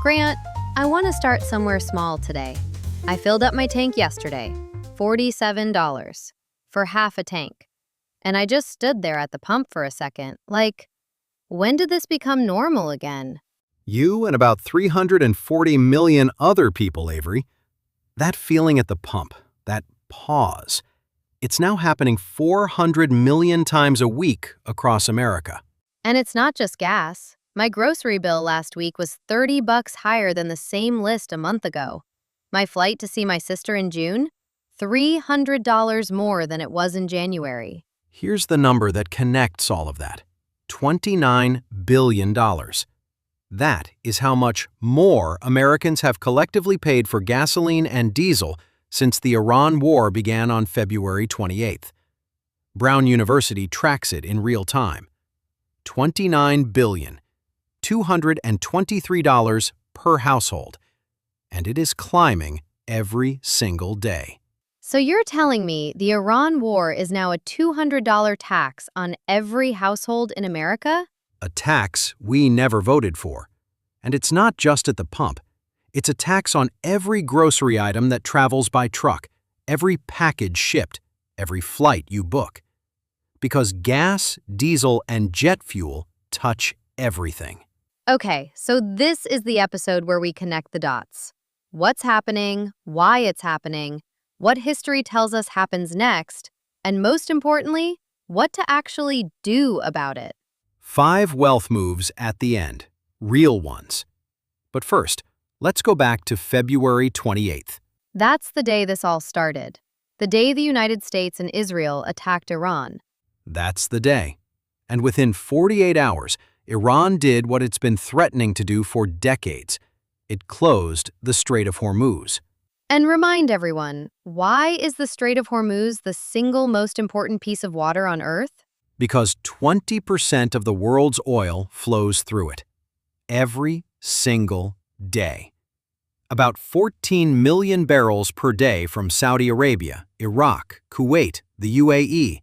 Grant, I want to start somewhere small today. I filled up my tank yesterday, $47 for half a tank. And I just stood there at the pump for a second, like, when did this become normal again? You and about 340 million other people, Avery. That feeling at the pump, that pause, it's now happening 400 million times a week across America. And it's not just gas. My grocery bill last week was $30 higher than the same list a month ago. My flight to see my sister in June? $300 more than it was in January. Here's the number that connects all of that. $29 billion. That is how much more Americans have collectively paid for gasoline and diesel since the Iran war began on February 28th. Brown University tracks it in real time. $29 billion, $223 per household, and it is climbing every single day. So you're telling me the Iran war is now a $200 tax on every household in America? A tax we never voted for. And it's not just at the pump. It's a tax on every grocery item that travels by truck, every package shipped, every flight you book. Because gas, diesel, and jet fuel touch everything. Okay, so this is the episode where we connect the dots. What's happening, why it's happening, what history tells us happens next, and most importantly, what to actually do about it. 5 wealth moves at the end, real ones. But first, let's go back to February 28th. That's the day this all started. The day the United States and Israel attacked Iran. That's the day. And within 48 hours, Iran did what it's been threatening to do for decades. It closed the Strait of Hormuz. And remind everyone, why is the Strait of Hormuz the single most important piece of water on Earth? Because 20% of the world's oil flows through it. Every single day. About 14 million barrels per day from Saudi Arabia, Iraq, Kuwait, the UAE.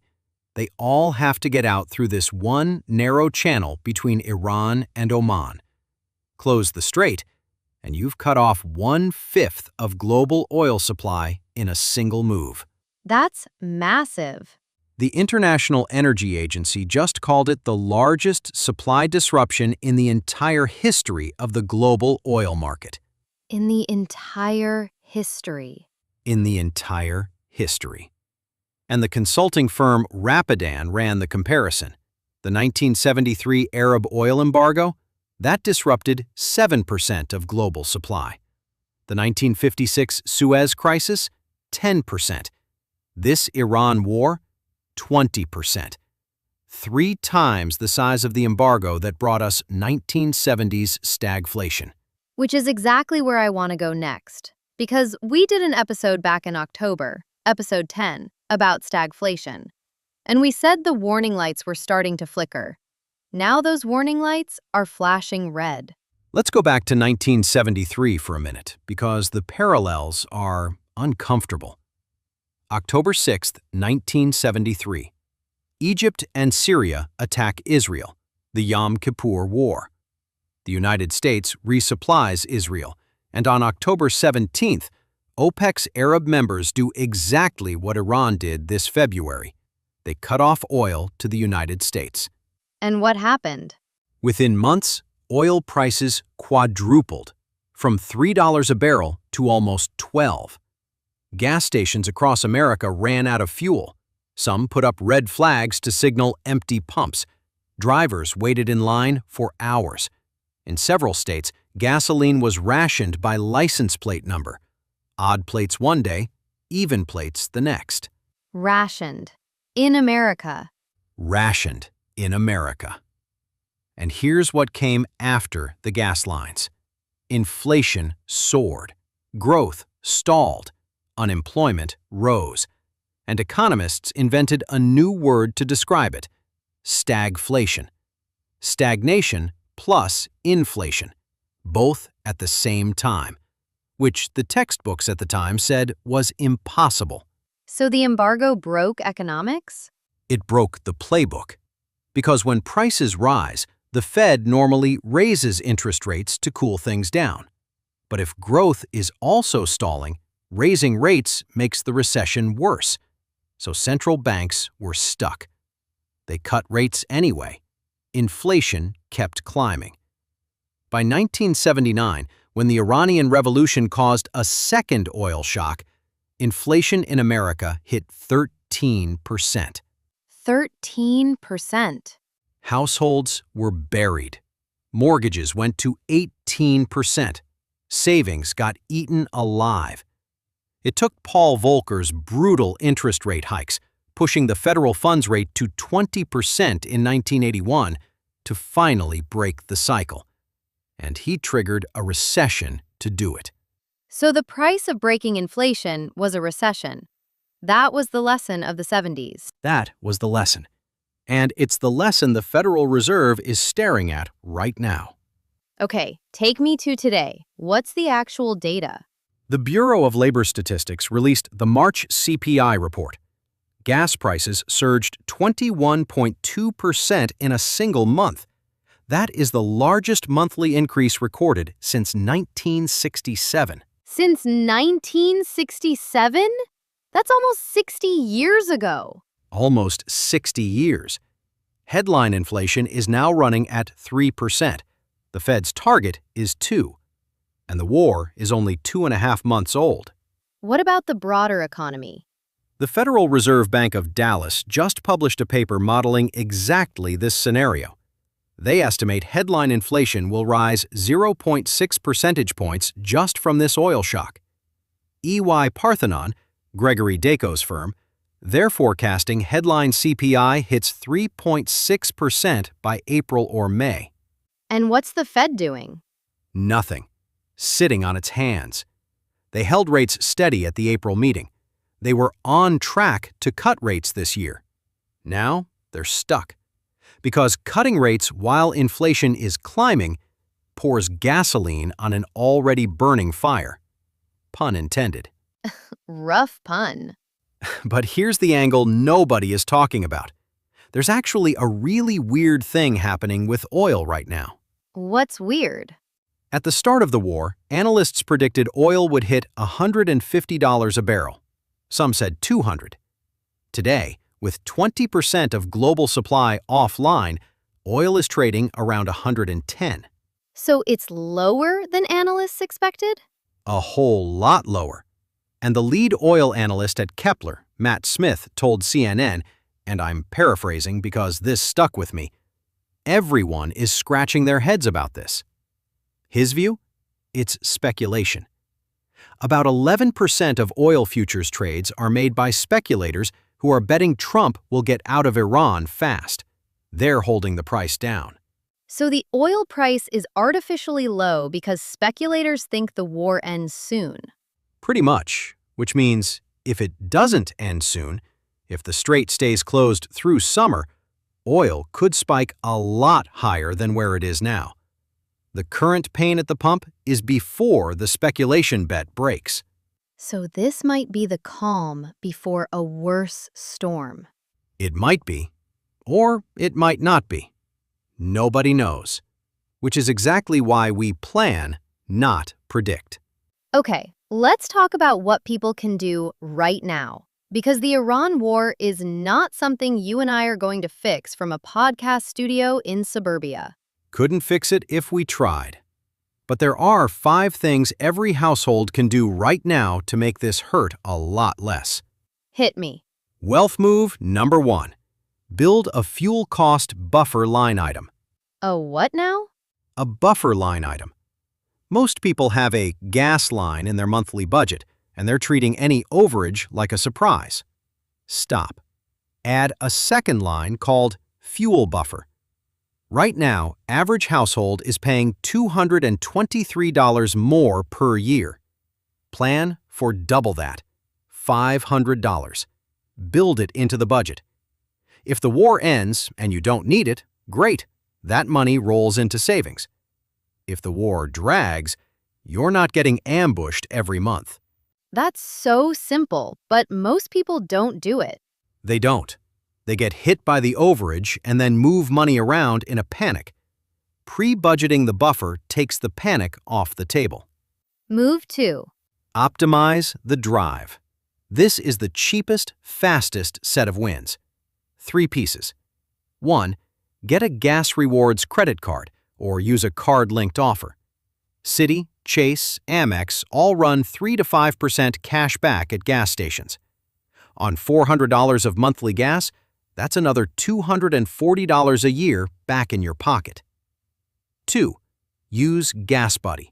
They all have to get out through this one narrow channel between Iran and Oman. Close the strait, and you've cut off 1/5 of global oil supply in a single move. That's massive. The International Energy Agency just called it the largest supply disruption in the entire history of the global oil market. In the entire history. In the entire history. And the consulting firm Rapidan ran the comparison. The 1973 Arab oil embargo, that disrupted 7% of global supply. The 1956 Suez crisis, 10%. This Iran war, 20%. 3 times the size of the embargo that brought us 1970s stagflation. Which is exactly where I want to go next. Because we did an episode back in October, episode 10, about stagflation. And we said the warning lights were starting to flicker. Now those warning lights are flashing red. Let's go back to 1973 for a minute, because the parallels are uncomfortable. October 6, 1973. Egypt and Syria attack Israel, the Yom Kippur War. The United States resupplies Israel, and on October 17th, OPEC's Arab members do exactly what Iran did this February. They cut off oil to the United States. And what happened? Within months, oil prices quadrupled, from $3 a barrel to almost $12. Gas stations across America ran out of fuel. Some put up red flags to signal empty pumps. Drivers waited in line for hours. In several states, gasoline was rationed by license plate number. Odd plates one day, even plates the next. Rationed. In America. Rationed in America. And here's what came after the gas lines. Inflation soared. Growth stalled. Unemployment rose. And economists invented a new word to describe it: stagflation. Stagnation plus inflation, both at the same time, which the textbooks at the time said was impossible. So the embargo broke economics? It broke the playbook. Because when prices rise, the Fed normally raises interest rates to cool things down. But if growth is also stalling, raising rates makes the recession worse. So central banks were stuck. They cut rates anyway. Inflation kept climbing. By 1979, when the Iranian Revolution caused a second oil shock, inflation in America hit 13%. 13%. Households were buried. Mortgages went to 18%. Savings got eaten alive. It took Paul Volcker's brutal interest rate hikes, pushing the federal funds rate to 20% in 1981, to finally break the cycle. And he triggered a recession to do it. So the price of breaking inflation was a recession. That was the lesson of the 70s. That was the lesson. And it's the lesson the Federal Reserve is staring at right now. Okay, take me to today. What's the actual data? The Bureau of Labor Statistics released the March CPI report. Gas prices surged 21.2% in a single month. That is the largest monthly increase recorded since 1967. Since 1967? That's almost 60 years ago. Almost 60 years. Headline inflation is now running at 3%. The Fed's target is 2%. And the war is only 2.5 months old. What about the broader economy? The Federal Reserve Bank of Dallas just published a paper modeling exactly this scenario. They estimate headline inflation will rise 0.6 percentage points just from this oil shock. EY Parthenon, Gregory Daco's firm, they're forecasting headline CPI hits 3.6% by April or May. And what's the Fed doing? Nothing. Sitting on its hands. They held rates steady at the April meeting. They were on track to cut rates this year. Now they're stuck. Because cutting rates while inflation is climbing pours gasoline on an already burning fire. Pun intended. Rough pun. But here's the angle nobody is talking about. There's actually a really weird thing happening with oil right now. What's weird? At the start of the war, analysts predicted oil would hit $150 a barrel. Some said $200. Today, with 20% of global supply offline, oil is trading around $110. So it's lower than analysts expected? A whole lot lower. And the lead oil analyst at Kepler, Matt Smith, told CNN, and I'm paraphrasing because this stuck with me, everyone is scratching their heads about this. His view? It's speculation. About 11% of oil futures trades are made by speculators who are betting Trump will get out of Iran fast. They're holding the price down. So the oil price is artificially low because speculators think the war ends soon. Pretty much, which means if it doesn't end soon, if the strait stays closed through summer, oil could spike a lot higher than where it is now. The current pain at the pump is before the speculation bet breaks. So this might be the calm before a worse storm. It might be, or it might not be. Nobody knows, which is exactly why we plan, not predict. Okay, let's talk about what people can do right now. Because the Iran war is not something you and I are going to fix from a podcast studio in suburbia. Couldn't fix it if we tried. But there are 5 things every household can do right now to make this hurt a lot less. Hit me. Wealth move number 1. Build a fuel cost buffer line item. A what now? A buffer line item. Most people have a gas line in their monthly budget, and they're treating any overage like a surprise. Stop. Add a second line called fuel buffer. Right now, average household is paying $223 more per year. Plan for double that, $500. Build it into the budget. If the war ends and you don't need it, great. That money rolls into savings. If the war drags, you're not getting ambushed every month. That's so simple, but most people don't do it. They don't. They get hit by the overage and then move money around in a panic. Pre-budgeting the buffer takes the panic off the table. Move 2. Optimize the drive. This is the cheapest, fastest set of wins. 3 pieces. 1. Get a gas rewards credit card or use a card-linked offer. Citi, Chase, Amex all run 3 to 5% cash back at gas stations. On $400 of monthly gas, that's another $240 a year back in your pocket. 2. Use Gas Buddy.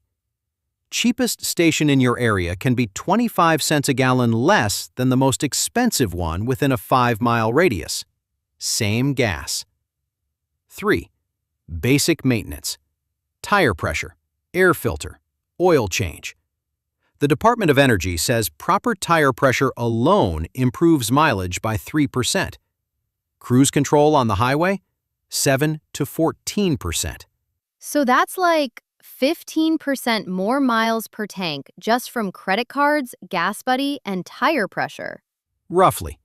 Cheapest station in your area can be 25 cents a gallon less than the most expensive one within a 5-mile radius. Same gas. 3. Basic maintenance. Tire pressure, air filter, oil change. The Department of Energy says proper tire pressure alone improves mileage by 3%. Cruise control on the highway, 7 to 14%. So that's like 15% more miles per tank just from credit cards, Gas Buddy, and tire pressure. Roughly.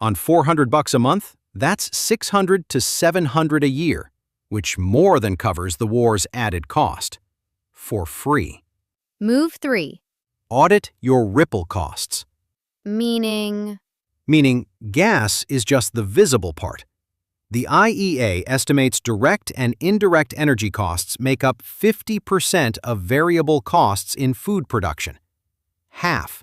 On $400 a month, that's $600 to $700 a year, which more than covers the war's added cost. For free. Move 3. Audit your ripple costs. Meaning? Meaning, gas is just the visible part. The IEA estimates direct and indirect energy costs make up 50% of variable costs in food production. Half.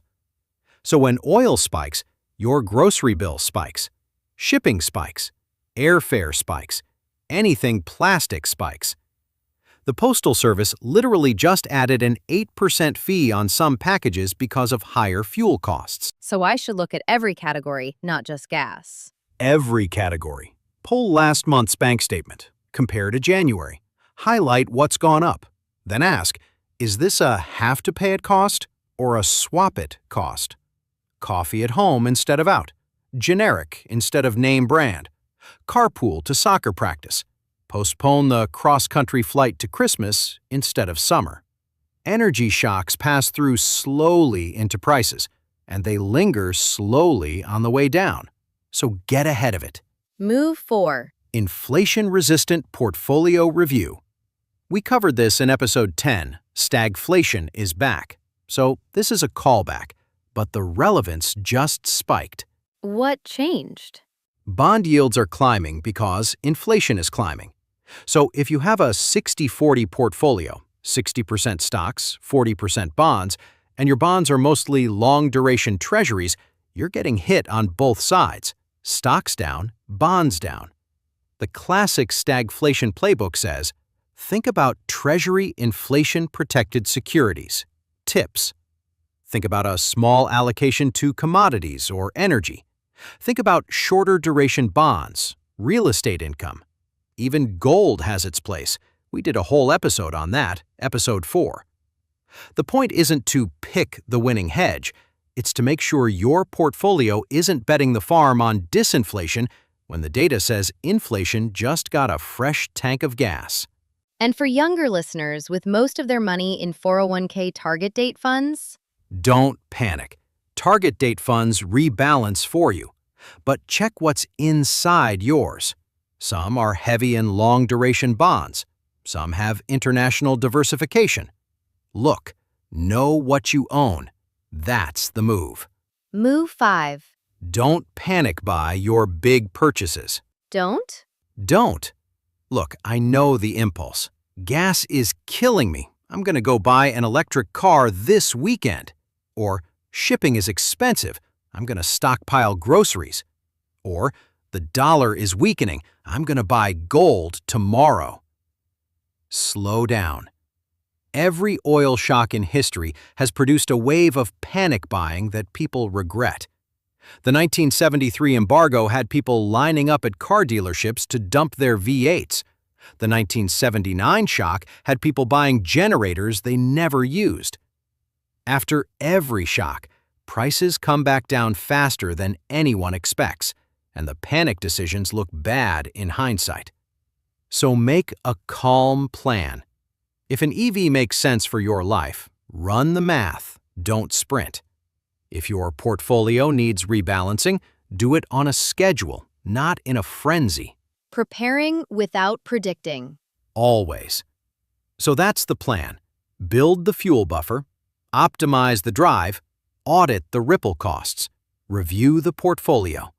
So when oil spikes, your grocery bill spikes, shipping spikes, airfare spikes, anything plastic spikes. The Postal Service literally just added an 8% fee on some packages because of higher fuel costs. So I should look at every category, not just gas. Every category. Pull last month's bank statement. Compare to January. Highlight what's gone up. Then ask, is this a have-to-pay-it cost or a swap-it cost? Coffee at home instead of out. Generic instead of name brand. Carpool to soccer practice. Postpone the cross-country flight to Christmas instead of summer. Energy shocks pass through slowly into prices, and they linger slowly on the way down. So get ahead of it. Move 4. Inflation-resistant portfolio review. We covered this in episode 10, Stagflation is back. So this is a callback, but the relevance just spiked. What changed? Bond yields are climbing because inflation is climbing. So if you have a 60-40 portfolio, 60% stocks, 40% bonds, and your bonds are mostly long-duration treasuries, you're getting hit on both sides. Stocks down, bonds down. The classic stagflation playbook says, think about treasury inflation-protected securities. Tips. Think about a small allocation to commodities or energy. Think about shorter duration bonds, real estate income. Even gold has its place. We did a whole episode on that, episode 4. The point isn't to pick the winning hedge. It's to make sure your portfolio isn't betting the farm on disinflation when the data says inflation just got a fresh tank of gas. And for younger listeners with most of their money in 401k target date funds? Don't panic. Target date funds rebalance for you. But check what's inside yours. Some are heavy in long-duration bonds. Some have international diversification. Look, know what you own. That's the move. Move 5. Don't panic buy your big purchases. Don't? Don't. Look, I know the impulse. Gas is killing me. I'm going to go buy an electric car this weekend. Or shipping is expensive. I'm going to stockpile groceries. Or the dollar is weakening. I'm going to buy gold tomorrow. Slow down. Every oil shock in history has produced a wave of panic buying that people regret. The 1973 embargo had people lining up at car dealerships to dump their V8s. The 1979 shock had people buying generators they never used. After every shock, prices come back down faster than anyone expects, and the panic decisions look bad in hindsight. So make a calm plan. If an EV makes sense for your life, run the math, don't sprint. If your portfolio needs rebalancing, do it on a schedule, not in a frenzy. Preparing without predicting. Always. So that's the plan. Build the fuel buffer, Optimize the drive, audit the ripple costs, review the portfolio.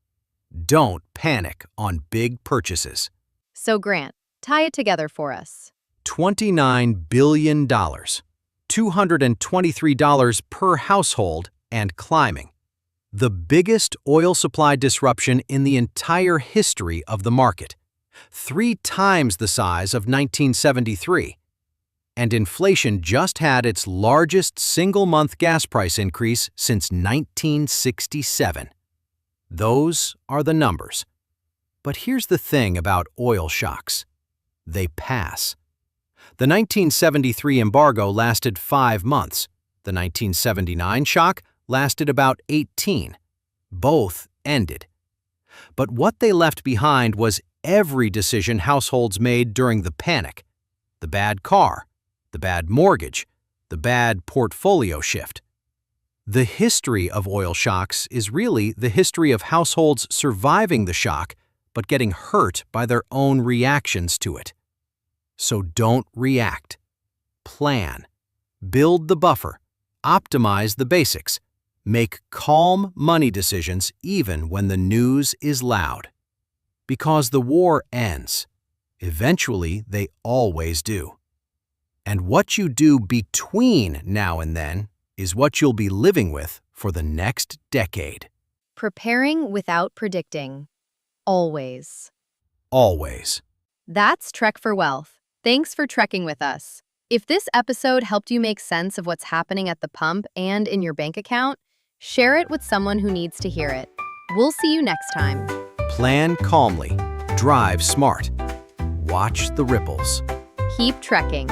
Don't panic on big purchases. So Grant, tie it together for us. $29 billion, $223 per household and climbing. The biggest oil supply disruption in the entire history of the market, 3 times the size of 1973. And inflation just had its largest single-month gas price increase since 1967. Those are the numbers. But here's the thing about oil shocks. They pass. The 1973 embargo lasted 5 months. The 1979 shock lasted about 18. Both ended. But what they left behind was every decision households made during the panic. The bad car, the bad mortgage, the bad portfolio shift. The history of oil shocks is really the history of households surviving the shock but getting hurt by their own reactions to it. So don't react. Plan. Build the buffer. Optimize the basics. Make calm money decisions even when the news is loud. Because the war ends. Eventually, they always do. And what you do between now and then is what you'll be living with for the next decade. Preparing without predicting. Always. Always. That's Trek4Wealth. Thanks for trekking with us. If this episode helped you make sense of what's happening at the pump and in your bank account, share it with someone who needs to hear it. We'll see you next time. Plan calmly. Drive smart. Watch the ripples. Keep trekking.